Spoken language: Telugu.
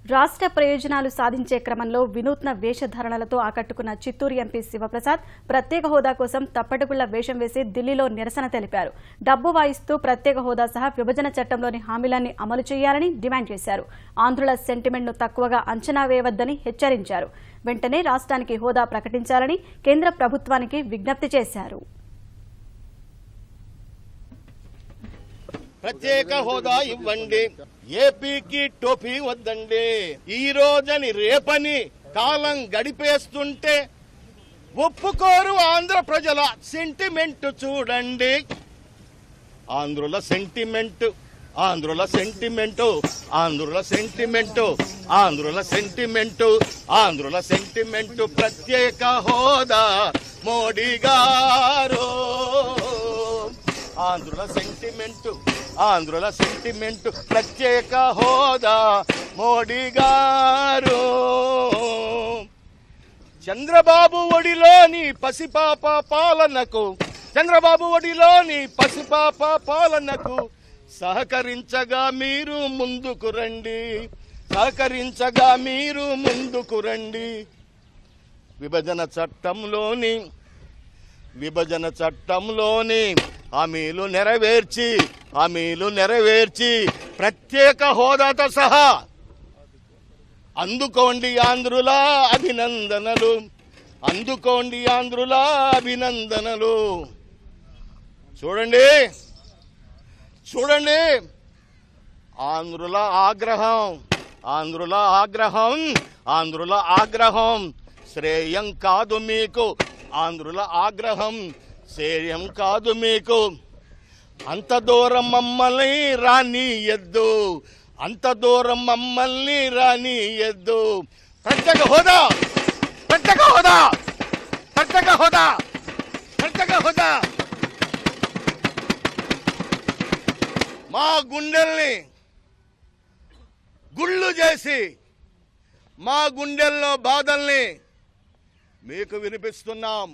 రాష్ట్ర ప్రయోజనాలు సాధించే క్రమంలో వినూత్న వేషధారణలతో ఆకట్టుకున్న చిత్తూరు ఎంపీ శివప్రసాద్ ప్రత్యేక హోదా కోసం తప్పటగుళ్ల వేషం వేసి ఢిల్లీలో నిరసన తెలిపారు. డబ్బు వాయిస్తూ ప్రత్యేక హోదా సహా విభజన చట్టంలోని హామీలన్నీ అమలు చేయాలని డిమాండ్ చేశారు. ఆంధ్రుల సెంటిమెంట్ను తక్కువగా అంచనా వేయవద్దని హెచ్చరించారు. వెంటనే రాష్ట్రానికి హోదా ప్రకటించాలని కేంద్ర ప్రభుత్వానికి విజ్ఞప్తి చేశారు. ప్రత్యేక హోదా ఇవ్వండి, ఏపీకి టోపీ వద్దండి. ఈ రోజని రేపని కాలం గడిపేస్తుంటే ఒప్పుకోరు ఆంధ్ర ప్రజల సెంటిమెంట్ చూడండి. ఆంధ్రుల సెంటిమెంట్, ఆంధ్రుల సెంటిమెంట్, ఆంధ్రుల సెంటిమెంట్, ఆంధ్రుల సెంటిమెంట్, ఆంధ్రుల సెంటిమెంట్. ప్రత్యేక హోదా మోడీ గారు, ఆంధ్రుల సెంటిమెంట్, ఆంధ్రుల సెంటిమెంట్. ప్రత్యేక హోదా మోడీ గారు. చంద్రబాబు ఒడిలోని పసిపాప పాలనకు, చంద్రబాబు ఒడిలోని పసిపాప పాలనకు సహకరించగా మీరు ముందుకు రండి, సహకరించగా మీరు ముందుకు రండి. విభజన చట్టంలోని హామీలు నెరవేర్చి ప్రత్యేక హోదాతో సహా అందుకోండి ఆంధ్రుల అభినందనలు, అందుకోండి ఆంధ్రుల అభినందనలు. చూడండి చూడండి, ఆంధ్రుల ఆగ్రహం, ఆంధ్రుల ఆగ్రహం, ఆంధ్రుల ఆగ్రహం శ్రేయం కాదు మీకు. ఆంధ్రుల ఆగ్రహం శ్రేయం కాదు మీకు. అంత దూరం మమ్మల్ని రానియద్దు, అంత దూరం మమ్మల్ని రానియద్దు. ప్రత్యేక హోదా, ప్రత్యేక హోదా, ప్రత్యేక హోదా, ప్రత్యేక హోదా. మా గుండెల్ని గుళ్ళు చేసి మా గుండెల్లో బాధల్ని మీకు వినిపిస్తున్నాం.